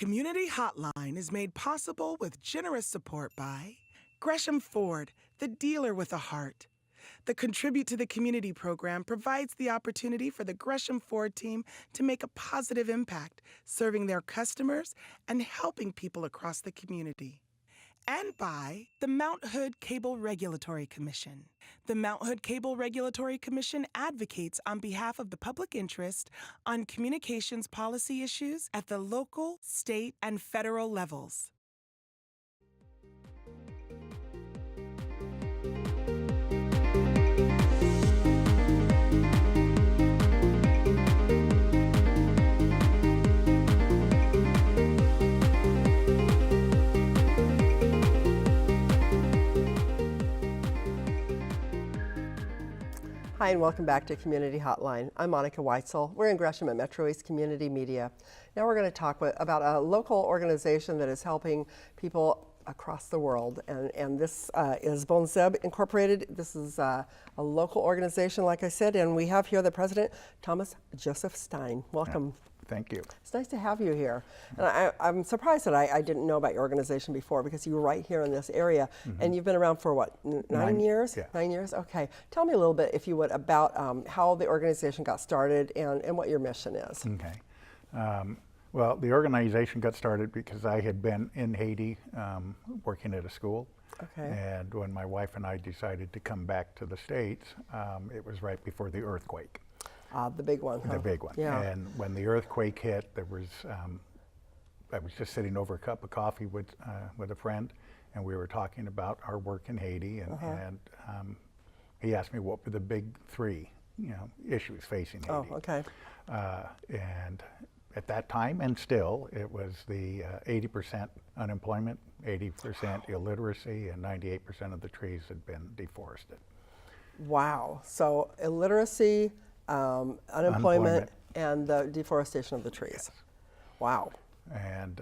Community Hotline is made possible with generous support by Gresham Ford, the dealer with a heart. The Contribute to the Community program provides the opportunity for the Gresham Ford team to make a positive impact, serving their customers and helping people across the community. And by the Mount Hood Cable Regulatory Commission. The Mount Hood Cable Regulatory Commission advocates on behalf of the public interest on communications policy issues at the local, state, and federal levels. Hi, and welcome back to Community Hotline. I'm Monica Weitzel. We're in Gresham at MetroEast Community Media. Now we're going to talk about a local organization that is helping people across the world, and this is BonZeb Incorporated. This is a local organization, like I said, and we have here the president, Thomas Joseph Stein. Welcome. Thank you. It's nice to have you here. And I'm surprised that I didn't know about your organization before, because you were right here in this area. And you've been around for what, nine years? Yeah. 9 years? Okay. Tell me a little bit, if you would, about how the organization got started and what your mission is. Okay. Well, the organization got started because I had been in Haiti working at a school. Okay. And when my wife and I decided to come back to the States, it was right before the earthquake. The big one. The big one. Yeah. And when the earthquake hit, there was, I was just sitting over a cup of coffee with a friend, and we were talking about our work in Haiti, and he asked me what were the big three, issues facing Haiti. Oh, okay. And at that time, and still, it was the 80% unemployment, 80% illiteracy, and 98% of the trees had been deforested. Wow. So illiteracy, unemployment, and the deforestation of the trees. Yes. Wow. And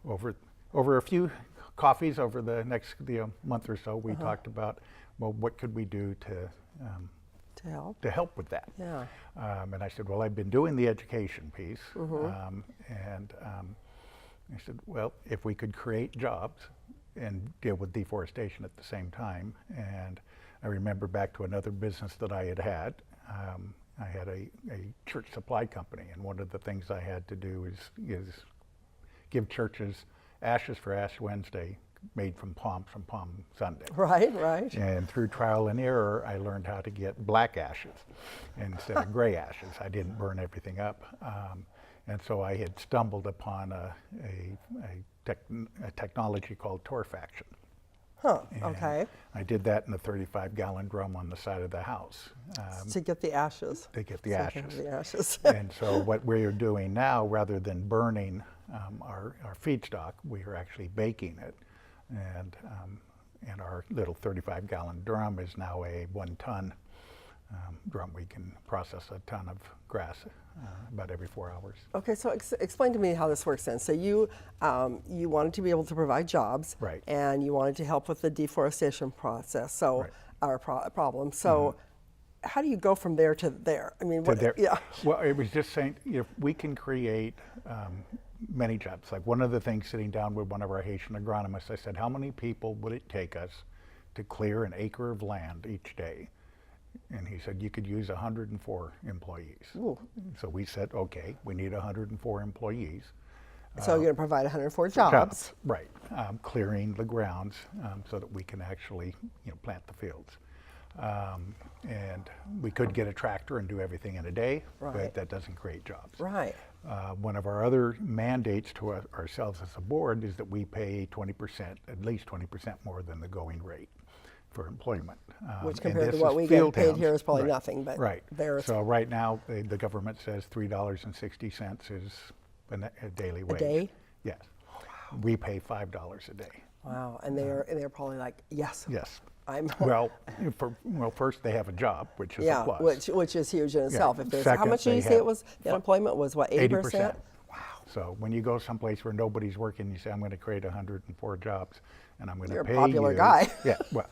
over a few coffees over the next month or so, we talked about, well, what could we do to help with that? Yeah. And I said, well, I've been doing the education piece, and I said, well, if we could create jobs and deal with deforestation at the same time. And I remember back to another business that I had. I had a church supply company, and one of the things I had to do is give churches ashes for Ash Wednesday made from Palm Sunday. Right, right. And through trial and error, I learned how to get black ashes instead of gray ashes. I didn't burn everything up. And so I had stumbled upon a technology called torrefaction. Huh, And okay. I did that in a 35-gallon drum on the side of the house. To get the ashes. To get the So ashes. the ashes. And so what we're doing now, rather than burning our feedstock, we are actually baking it. And our little 35-gallon drum is now a 1-ton drum. We can process a ton of grass about every 4 hours. Okay, so explain to me how this works then. So you wanted to be able to provide jobs, Right. and you wanted to help with the deforestation process, so Right. our problem. So how do you go from there to there? I mean, what, yeah. Well, it was just saying, if we can create many jobs. Like one of the things, sitting down with one of our Haitian agronomists, I said, how many people would it take us to clear an acre of land each day? And he said, you could use 104 employees. Ooh. So we said, okay, we need 104 employees. So you're going to provide 104 jobs. Right, clearing the grounds so that we can actually plant the fields. And we could get a tractor and do everything in a day, Right. but that doesn't create jobs. Right. One of our other mandates to ourselves as a board is that we pay 20%, at least 20% more than the going rate for employment. Which and compared to this what is we get field paid towns. here is probably Right. nothing, but Right. there's So right now, the government says $3.60 is a daily wage. a day. Yes. We pay $5 a day. Wow, and they're probably like, yes. Yes. I'm Well, first they have a job, which is yeah, a plus. which is huge in itself. If there's how Second, much did they you say have it was? The unemployment was what, 80%? Wow. So when you go someplace where nobody's working, you say, I'm going to create 104 jobs, and I'm going to You're a pay popular you. guy. Yeah. Well,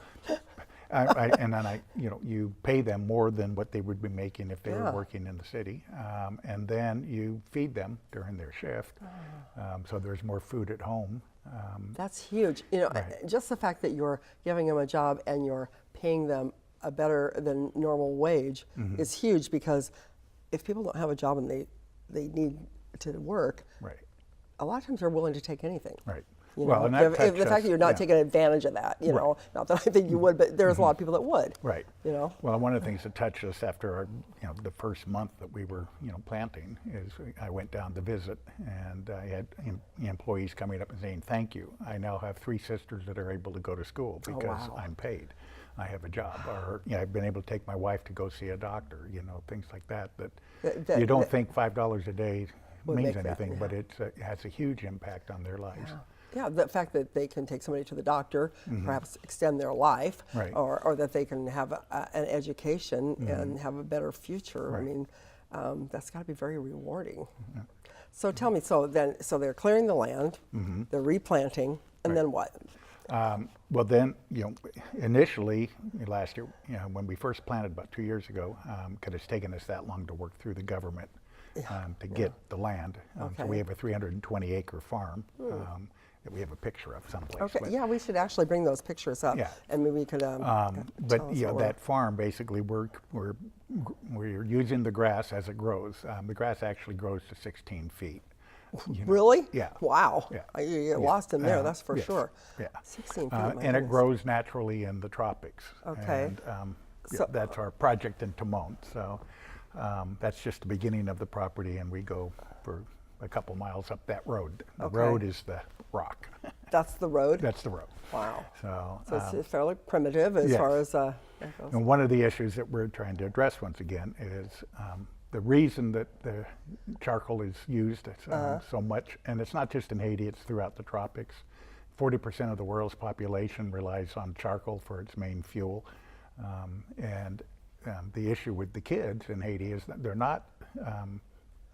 And then you pay them more than what they would be making if they were Yeah. working in the city. And then you feed them during their shift. So there's more food at home. That's huge. You know, Right. just the fact that you're giving them a job and you're paying them a better than normal wage is huge, because if people don't have a job and they need to work, Right. a lot of times they're willing to take anything. Right. You Well, know, and that if the touched fact us- that you're not yeah. taking advantage of that, you know, not that I think you would, but there's a lot of people that would. Right. You know. Well, one of the things that touched us after our, the first month that we were, planting is I went down to visit, and I had employees coming up and saying, "Thank you. I now have 3 sisters that are able to go to school because wow. I'm paid. I have a job." Or I've been able to take my wife to go see a doctor. Things like that. That you don't think $5 a day would means make that, anything, yeah. but it has a huge impact on their lives. Yeah, the fact that they can take somebody to the doctor, perhaps extend their life, Right. or that they can have an education and have a better future. I Right. mean, that's got to be very rewarding. So tell me, so they're clearing the land, they're replanting, and then what? Well, then, initially last year, when we first planted about 2 years ago, because it's taken us that long to work through the government to get the land. So we Okay. have a 320-acre farm that we have a picture of someplace. Okay, But, yeah, we should actually bring those pictures up, Yeah. and maybe we could. but tell us what that farm basically we're using the grass as it grows. The grass actually grows to 16 feet. Really? Yeah. Wow. Yeah. You get lost in there, that's for Yes. sure. Yeah. 16 feet. my And it goodness. grows naturally in the tropics. Okay. And So- that's our project in Timon. So that's just the beginning of the property, and we go for a couple miles up that road. The Okay. road is the rock. That's the road? That's the road. Wow. So, So it's fairly primitive as yes. far as that goes. and one of the issues that we're trying to address once again is the reason that the charcoal is used so much, and it's not just in Haiti, it's throughout the tropics. 40% of the world's population relies on charcoal for its main fuel. And the issue with the kids in Haiti is that they're not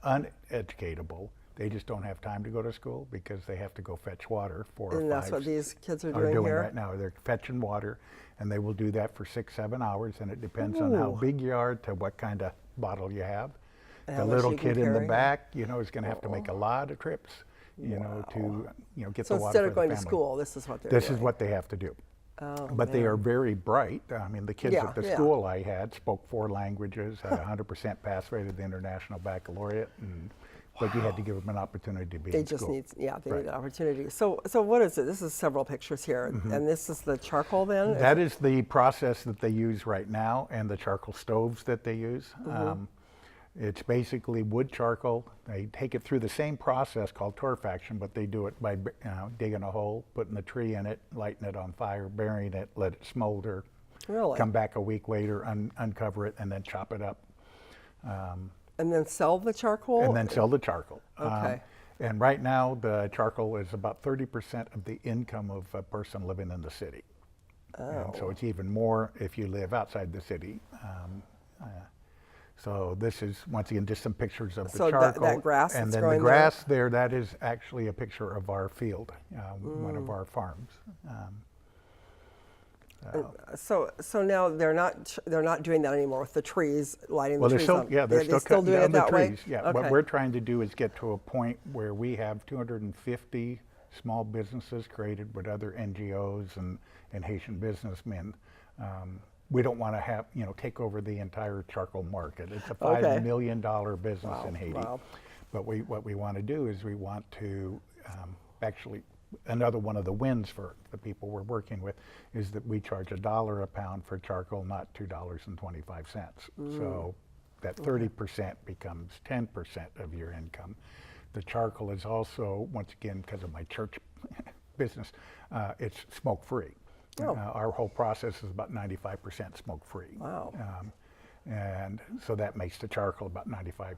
uneducatable. They just don't have time to go to school because they have to go fetch water. 4 or 5 And that's what these kids are are doing here? right now. They're fetching water, and they will do that for 6-7 hours, and it depends on how Ooh. big you are to what kind of bottle you have. And The how much little you can kid in the carry. back, is going to have to make a lot of trips, to get So the water instead for of going the to family. school, this is what they're This doing. is what they have to do. Oh, But they man. are very bright. I mean, the kids Yeah, at the yeah. school I had spoke 4 languages, had a 100% pass rate at the International Baccalaureate, but you had to give them an opportunity to be They in just school. need, they Right. need an opportunity. So what is it? This is several pictures here, and this is the charcoal then? That is the process that they use right now, and the charcoal stoves that they use. It's basically wood charcoal. They take it through the same process called torrefaction, but they do it by digging a hole, putting the tree in it, lighting it on fire, burying it, let it smolder. Really? Come back a week later, uncover it, and then chop it up. And then sell the charcoal? And then sell the charcoal. Okay. And right now, the charcoal is about 30% of the income of a person living in the city. And so it's even more if you live outside the city. So this is, once again, just some pictures of the So that charcoal. grass and that's then the growing there? grass there, that is actually a picture of our field, one of our farms. So now they're not doing that anymore with the trees, lighting Well, the they're trees still, on. yeah, they're They still still cutting doing down it the that way? trees. Yeah, Okay. what we're trying to do is get to a point where we have 250 small businesses created with other NGOs and Haitian businessmen. We don't want to have, take over the entire charcoal market. It's a $5 Okay. million business in Haiti. wow. But what we want to do is we want to actually, another one of the wins for the people we're working with is that we charge $1 a pound for charcoal, not $2.25. So that 30% becomes 10% of your income. The charcoal is also, once again, because of my church business, it's smoke-free. Oh. Our whole process is about 95% smoke-free. Wow. And so that makes the charcoal about 95%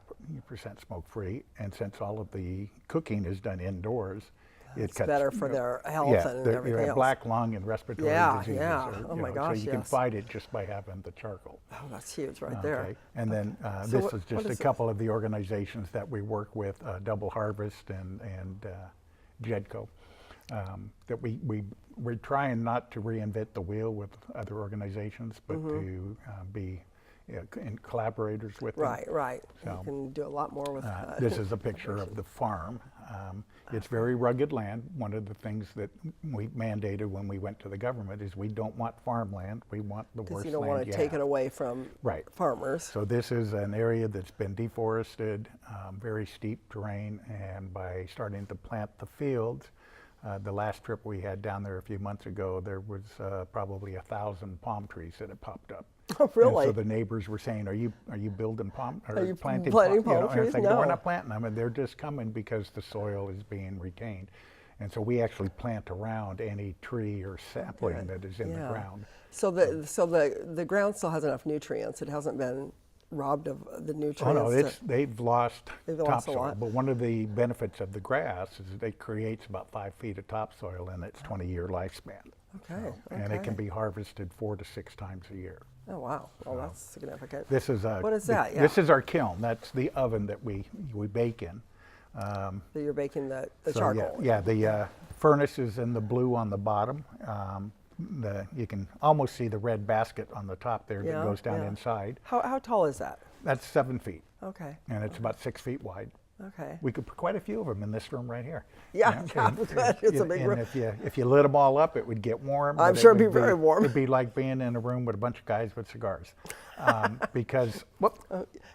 smoke-free. And since all of the cooking is done indoors, It's better for their health and you everything have else. black lung and respiratory Yeah, diseases. yeah. or, Oh you my know, gosh, So you can yes. fight it just by having the charcoal. Oh, that's huge right there. Okay. And then So this what- is what just a is it? couple of the organizations that we work with, Double Harvest and JEDCO. that we're trying not to reinvent the wheel with other organizations, but to be in collaborators with them. Right. So, You can do a lot more with this is a picture of the farm. It's very rugged land. One of the things that we mandated when we went to the government is we don't want farmland. We want the worst land because you don't want to take it away from farmers. So this is an area that's been deforested, very steep terrain, and by starting to plant the fields, the last trip we had down there a few months ago, there was probably 1,000 palm trees that had popped up. Oh, really? And so the neighbors were saying, "Are you building palm? Are you planting palm palm trees?" it's like, No. we're not planting them, and they're just coming because the soil is being retained." And so we actually plant around any tree or sapling that is in the ground. So the ground still has enough nutrients. It hasn't been robbed of the nutrients. Oh no, they've lost a topsoil. lot. But one of the benefits of the grass is that it creates about 5 feet of topsoil in its 20-year lifespan. Okay. And it can be harvested 4 to 6 times a year. Oh wow! Well, that's significant. This is what is that? This is our kiln. That's the oven that we bake in. So you're baking the So, charcoal. Yeah, the furnace is in the blue on the bottom. You can almost see the red basket on the top there that goes down inside. How tall is that? That's 7 feet. Okay. And it's about 6 feet wide. Okay. We could put quite a few of them in this room right here. Yeah, it's a big room. And if you lit them all up, it would get warm. I'm but sure it'd be very warm. It'd be like being in a room with a bunch of guys with cigars. Because,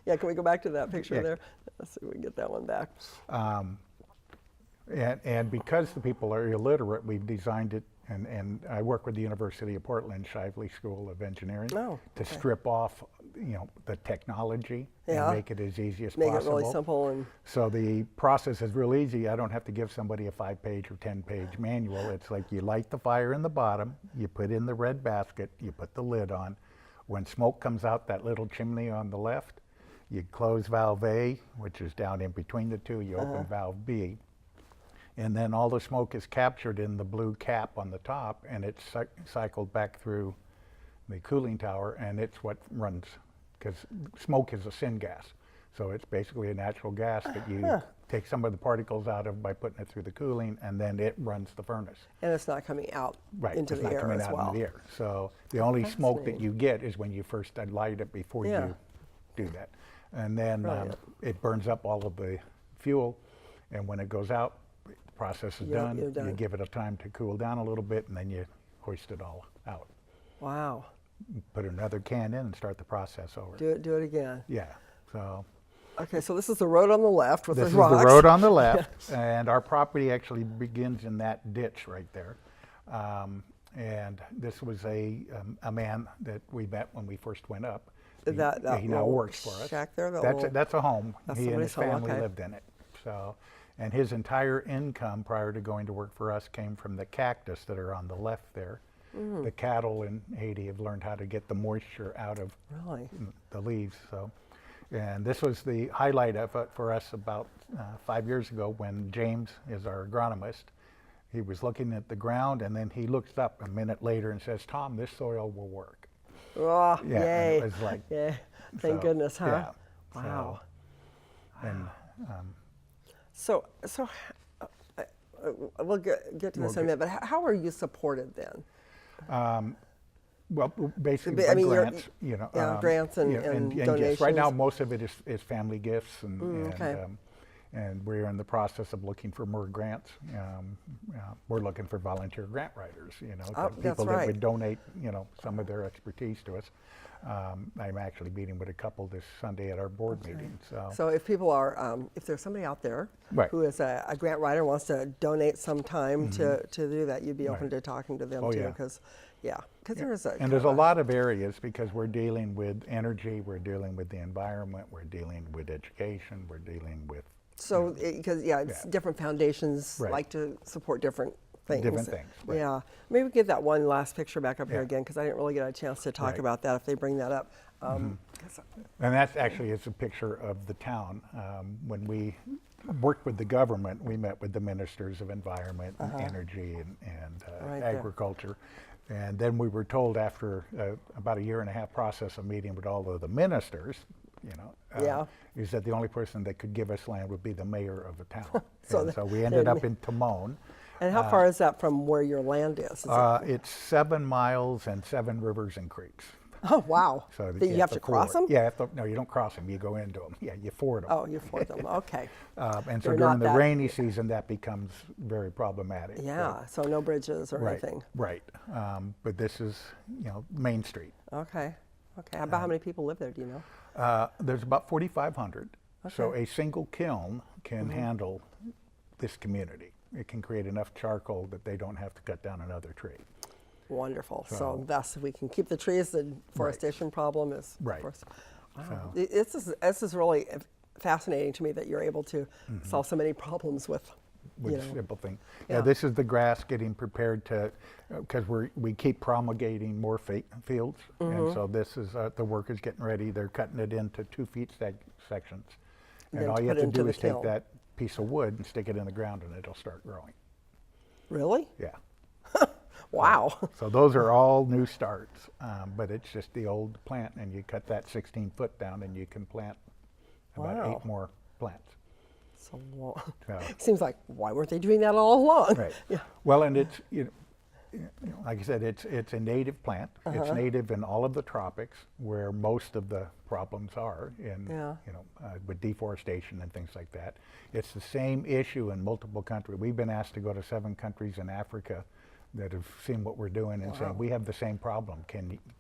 yeah, can we go back to that picture there? Let's see if we can get that one back. And because the people are illiterate, we've designed it, and I work with the University of Portland Shively School of Engineering to strip off, the technology and make it as easy as possible. Make it really simple. And so the process is real easy. I don't have to give somebody a 5-page or 10-page manual. It's like you light the fire in the bottom, you put in the red basket, you put the lid on. When smoke comes out that little chimney on the left, you close valve A, which is down in between the two, you open valve B. And then all the smoke is captured in the blue cap on the top, and it's cycled back through the cooling tower, and it's what runs, because smoke is a syngas. So it's basically a natural gas that you take some of the particles out of by putting it through the cooling, and then it runs the furnace. and it's not coming out into it's the not air coming as out well. into the air. So the only smoke that you get is when you first light it before you do that. And then it burns up all of the fuel, and when it goes out, the process is done. You give it a time to cool down a little bit, and then you hoist it all out. Wow. Put another can in and start the process over. Do it again. Yeah. So Okay, so this is the road on the left with this the is rocks. the road on the left, and our property actually begins in that ditch right there. And this was a man that we met when we first went up. He now works for us. Shack there, That's a home. That's He and his somebody's home, family okay. lived in it. So, and his entire income prior to going to work for us came from the cactus that are on the left there. The cattle in Haiti have learned how to get the moisture out of the leaves. So, and this was the highlight of it for us about 5 years ago when James is our agronomist. He was looking at the ground, and then he looks up a minute later and says, "Tom, this soil will work." Oh, Yeah, yay. and it was like, Thank goodness, huh? Yeah. Wow. And So we'll get to this in a minute, but how are you supported then? well, basically I by mean, grants, grants and gifts. Right now, donations. most of it is family gifts, okay. And we're in the process of looking for more grants. We're looking for volunteer grant writers, people that would donate, some of their expertise to us. I'm actually meeting with a couple this Sunday at our board meeting. So if people are, if there's somebody out there who is a grant writer, wants to donate some time to do that, you'd be open to talking to them too, because there's there's a lot of areas, because we're dealing with energy, we're dealing with the environment, we're dealing with education, we're dealing with because it's different foundations like to support different things. Different things. Right. Yeah, maybe we get that one last picture back up here again, because I didn't really get a chance to talk about that if they bring that up. And that's actually is a picture of the town. When we worked with the government, we met with the ministers of environment and energy and agriculture. And then we were told after about a 1.5-year process of meeting with all of the ministers, is that the only person that could give us land would be the mayor of the town. So we ended up in Timon. And how far is that from where your land is? It's 7 miles and 7 rivers and creeks. Oh, wow. So That you have to cross them? Yeah, no, you don't cross them. You go into them. Yeah, you ford them. Oh, you ford them. Okay. And so They're during not the that- rainy season, that becomes very problematic. Yeah, so no bridges or Right, anything. right. But this is, Main Street. Okay. Okay. About how many people live there, do you know? There's about 4,500. So Okay. a single kiln can handle this community. It can create enough charcoal that they don't have to cut down another tree. Wonderful. So thus we can keep the trees. The forestation problem is, Right. of course. Wow. So- This is really fascinating to me that you're able to solve so many problems with, With you a know. simple thing. Yeah. Yeah, this is the grass getting prepared to, because we keep promulgating more fields, and so this is the workers getting ready. They're cutting it into 2 feet sections, and then all to you have put to into do the is take kiln. that piece of wood and stick it in the ground, and it'll start growing. Really? Yeah. Wow. So those are all new starts, but it's just the old plant, and you cut that 16 foot down, and you can plant about Wow. 8 more plants. So, So- seems like, why weren't they doing that all along? Right. Yeah. Well, and it's like I said, it's a native plant. Uh-huh. It's native in all of the tropics, where most of the problems are in Yeah. with deforestation and things like that. It's the same issue in multiple countries. We've been asked to go to 7 countries in Africa that have seen what we're doing and saying we have the same problem.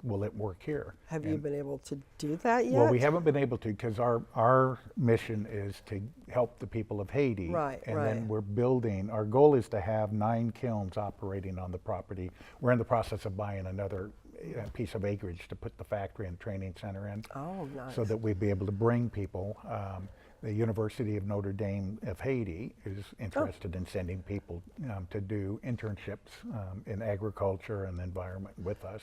Will it work here? Have you been able to do that yet? Well, we haven't been able to, because our mission is to help the people of Haiti. Right, and right. then we're building, our goal is to have 9 kilns operating on the property. We're in the process of buying another piece of acreage to put the factory and training center in. Oh, nice. So that we'd be able to bring people. The University of Notre Dame of Haiti is interested in sending people to do internships in agriculture and environment with us,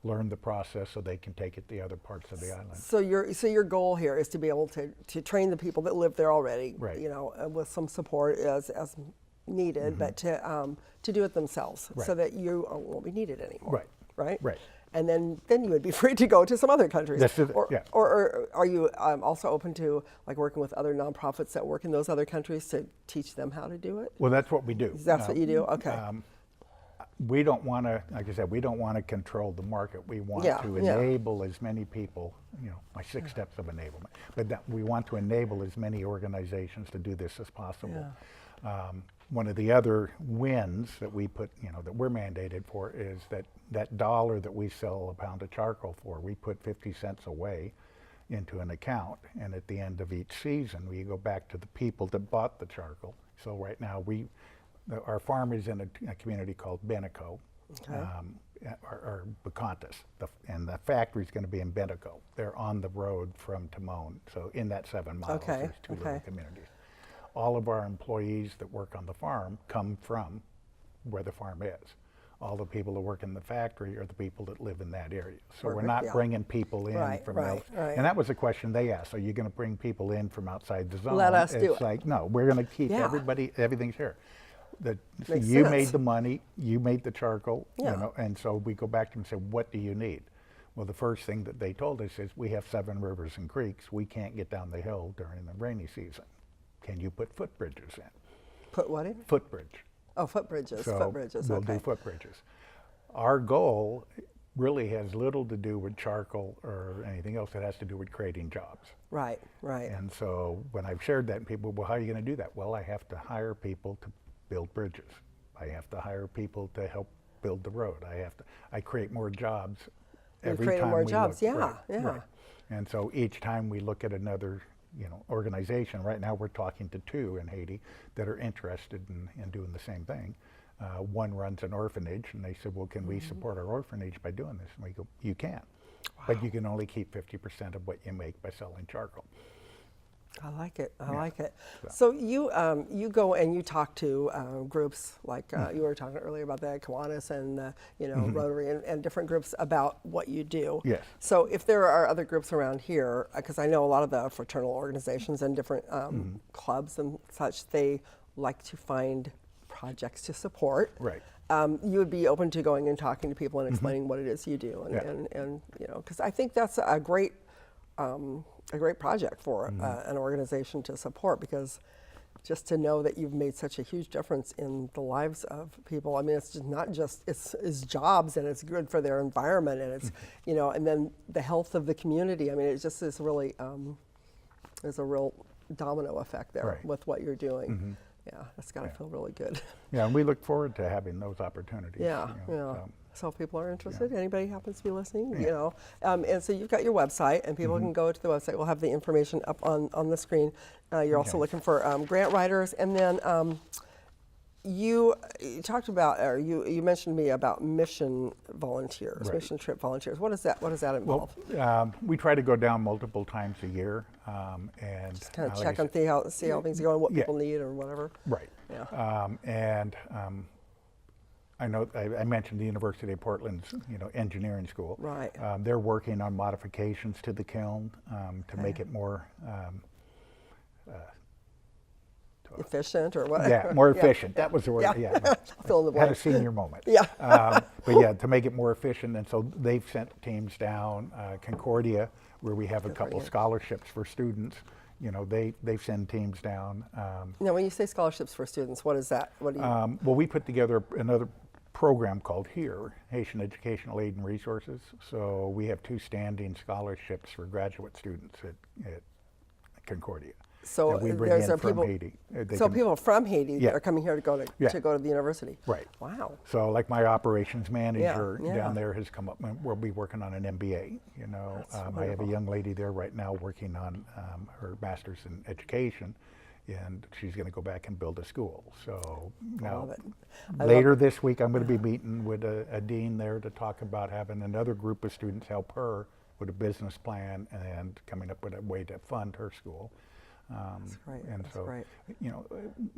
learn the process so they can take it to other parts of the island. So your goal here is to be able to train the people that live there already, Right. with some support as needed, but to do it themselves, so Right. that you won't be needed anymore. Right. Right. Right. And then you would be free to go to some other countries. This is- or, yeah. or are you also open to like working with other nonprofits that work in those other countries to teach them how to do it? Well, that's what we do. That's what you do? Okay. We don't want to, like I said, we don't want to control the market. We want Yeah, to yeah. enable as many people, my 6 steps of enablement. But we want to enable as many organizations to do this as possible. One of the other wins that we put, that we're mandated for is that dollar that we sell a pound of charcoal for, we put 50 cents away into an account, and at the end of each season, we go back to the people that bought the charcoal. So right now, our farm is in a community called Benico, or Bacantas, and the factory's going to be in Benico. They're on the road from Timon, so in that 7 miles, Okay, there's 2 little okay. communities. All of our employees that work on the farm come from where the farm is. All the people that work in the factory are the people that live in that area. So we're Perfect, not yeah. bringing people in Right, from right, else. right. And that was a question they asked. Are you going to bring people in from outside the zone? Let us do It's it. like, no, we're going to keep Yeah. everything's here. Makes You sense. made the money, you made the charcoal, Yeah. and so we go back to them and say, what do you need? Well, the first thing that they told us is, we have 7 rivers and creeks. We can't get down the hill during the rainy season. Can you put footbridges in? Put what in? Footbridge. Oh, footbridges. So Footbridges. we'll Okay. do footbridges. Our goal really has little to do with charcoal or anything else. It has to do with creating jobs. Right. Right. And so when I've shared that, and people, well, how are you going to do that? Well, I have to hire people to build bridges. I have to hire people to help build the road. I create more jobs You're every creating time more we jobs, look. yeah, Right, yeah. right. And so each time we look at another organization, right now we're talking to 2 in Haiti that are interested in doing the same thing. One runs an orphanage, and they said, well, can we support our orphanage by doing this? And we go, you can, but you can only keep 50% of what you make by selling charcoal. I like it. I like it. So you go and you talk to groups like you were talking earlier about the Kiwanis and Rotary and different groups about what you do. Yes. So if there are other groups around here, because I know a lot of the fraternal organizations and different clubs and such, they like to find projects to support. Right. You would be open to going and talking to people and explaining what it is you do, and because I think that's a great project for an organization to support, because just to know that you've made such a huge difference in the lives of people. I mean, it's just not just, it's jobs, and it's good for their environment, and it's, you know, and then the health of the community. I mean, it just is really, there's a real domino effect there with what you're doing. Yeah, that's got to feel really good. Yeah, and we look forward to having those opportunities. Yeah, so if people are interested, anybody happens to be listening, you know. And so you've got your website, and people can go to the website. We'll have the information up on the screen. You're also looking for grant writers, and then you talked about, or you mentioned to me about mission volunteers, mission trip volunteers. What does that involve? Well, we try to go down multiple times a year, and just kind of check and see how things are going, what people need, or whatever. Right. Yeah. I know I mentioned the University of Portland's, you know, engineering school. Right. They're working on modifications to the kiln to make it more efficient, or what? Yeah, more efficient. That was the word. Yeah. Fill in the blank. Had a senior moment. Yeah. But yeah, to make it more efficient, and so they've sent teams down. Concordia, where we have a couple scholarships for students. You know, they send teams down. Now, when you say scholarships for students, what is that? What do you? Well, we put together another program called HERE, Haitian Educational Aid and Resources. So we have 2 standing scholarships for graduate students at Concordia. So that we bring in from people, Haiti. People from Haiti are coming here to go to the university. Right. Wow. So like my operations manager down there has come up, and we'll be working on an MBA. You know, I have a young lady there right now working on her master's in education, and she's going to go back and build a school. So now, later this week, I'm going to be meeting with a dean there to talk about having another group of students help her with a business plan and coming up with a way to fund her school. That's great. And that's so, great. you know,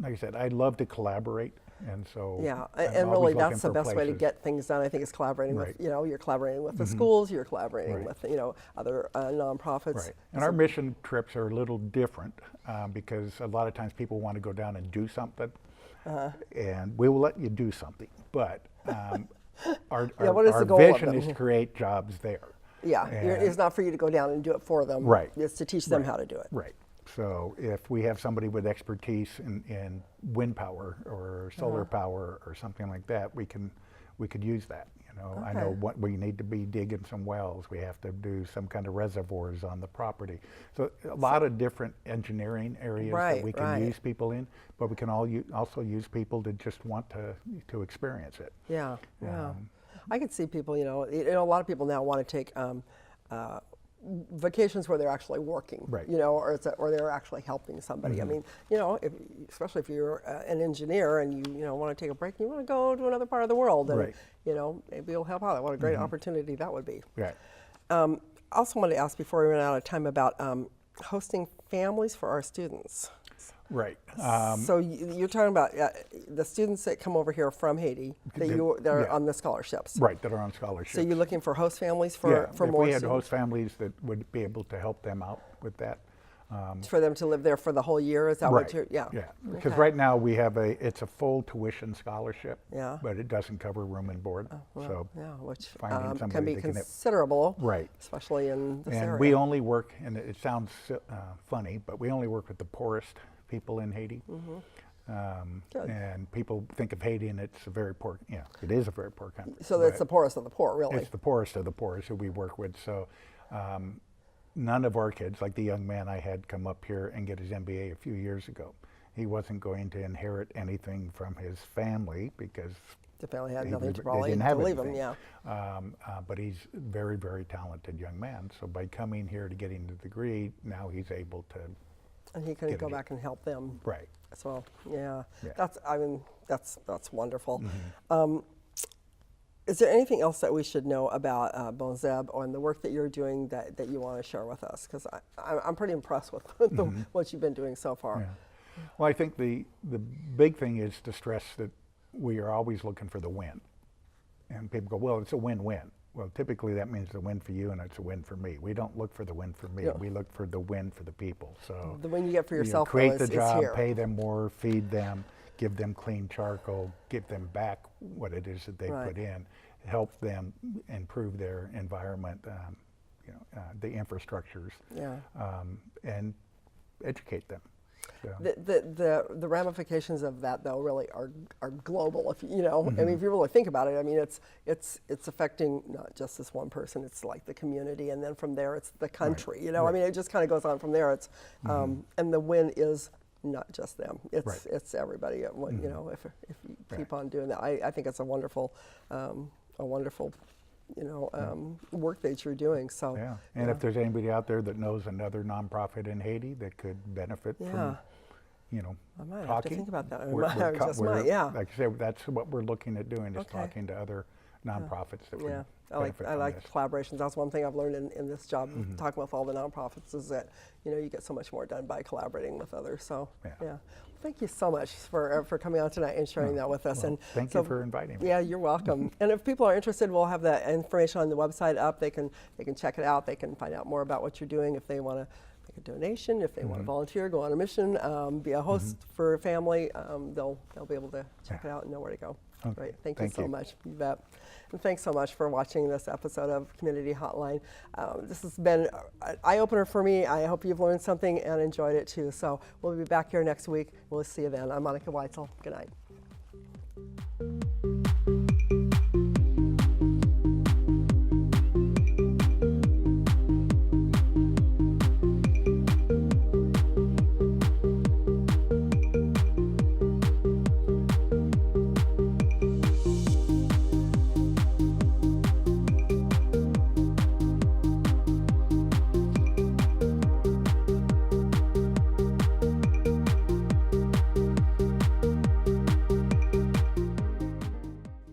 like I said, I love to collaborate, and so and really that's the best way to get things done. I think is collaborating with, you know, you're collaborating with the schools, you're collaborating with, you know, other nonprofits. Right. And our mission trips are a little different because a lot of times people want to go down and do something, and we will let you do something, but our vision is to create jobs there. Yeah, it's not for you to go down and do it for them. Right. It's to teach them how to do it. Right. So if we have somebody with expertise in wind power or solar power or something like that, we could use that. You know, I know what we need to be digging some wells. We have to do some kind of reservoirs on the property. So a lot of different engineering areas that we can use people in, but we can also use people that just want to experience it. Yeah. I could see people. You know, a lot of people now want to take. Vacations where they're actually working, you know, or they're actually helping somebody. I mean, you know, especially if you're an engineer and you know want to take a break, you want to go to another part of the world, and you know, maybe you'll help out. What a great opportunity that would be. Right. Also wanted to ask before we run out of time about hosting families for our students. Right. So you're talking about the students that come over here from Haiti that are on the scholarships. Right, that are on scholarships. So you're looking for host families for more students? If we had host families that would be able to help them out with that. For them to live there for the whole year, is that what you're, Yeah, because right now we have it's a full tuition scholarship, but it doesn't cover room and board. Which can be considerable, especially in this area. And we only work, and it sounds funny, but we only work with the poorest people in Haiti. And people think of Haiti and it's a very poor, it is a very poor country. So it's the poorest of the poor, really. It's the poorest of the poor who we work with. So none of our kids, like the young man I had come up here and get his MBA a few years ago, he wasn't going to inherit anything from his family because the family had nothing to leave him, but he's a very, very talented young man. So by coming here to getting the degree, now he's able to. And he can go back and help them. Right. So that's wonderful. Is there anything else that we should know about BonZeb and the work that you're doing that you want to share with us? Because I'm pretty impressed with what you've been doing so far. Well, I think the big thing is to stress that we are always looking for the win. And people go, well, it's a win-win. Well, typically that means a win for you and it's a win for me. We don't look for the win for me. We look for the win for the people. So the win you get for yourself, create the is job, here. pay them more, feed them, give them clean charcoal, give them back what it is that they put in, help them improve their environment, the infrastructures, and educate them. So. The ramifications of that though really are global. If you know, I mean, if you really think about it, I mean, it's affecting not just this one person. It's like the community, and then from there, it's the country. Right. You know, Right. I mean, it just kind of goes on from there. It's and the win is not just them. It's Right. it's everybody. You know, if you keep on doing that, I think it's a wonderful work that you're doing. So Yeah, and if there's anybody out there that knows another nonprofit in Haiti that could benefit from, you know, I might have to talking. think about that. we're Just might, yeah. Like I said, that's what we're looking at doing, is Okay. talking to other nonprofits that would Yeah, benefit I from like this. collaborations. That's one thing I've learned in this job, talking with all the nonprofits, is that you get so much more done by collaborating with others. So Yeah. Thank you so much for coming on tonight and sharing that with us. Well, And thank you for inviting me. Yeah, you're welcome. And if people are interested, we'll have that information on the website up. They can check it out. They can find out more about what you're doing. If they want to make a donation, if they want to volunteer, go on a mission, be a host for a family, they'll be able to check it out and know where to go. Okay. Great. Thank you Thank so you. much. You bet. And thanks so much for watching this episode of Community Hotline. This has been an eye-opener for me. I hope you've learned something and enjoyed it too. So we'll be back here next week. We'll see you then. I'm Monica Weitzel. Good night.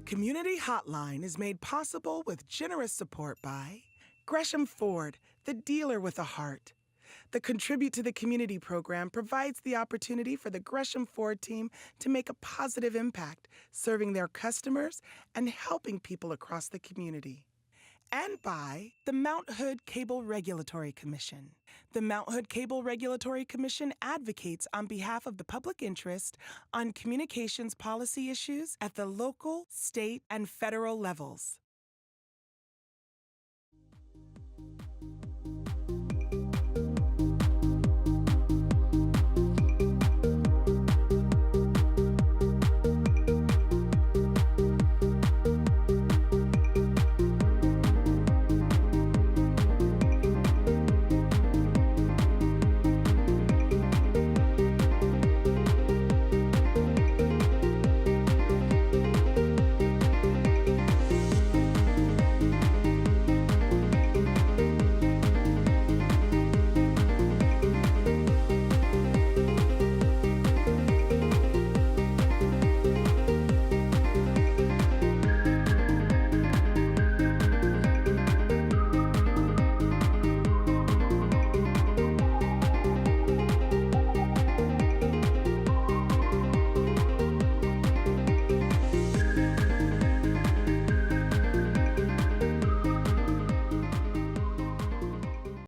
Community Hotline is made possible with generous support by Gresham Ford, the dealer with a heart. The Contribute to the Community program provides the opportunity for the Gresham Ford team to make a positive impact, serving their customers and helping people across the community. And by the Mount Hood Cable Regulatory Commission. The Mount Hood Cable Regulatory Commission advocates on behalf of the public interest on communications policy issues at the local, state, and federal levels.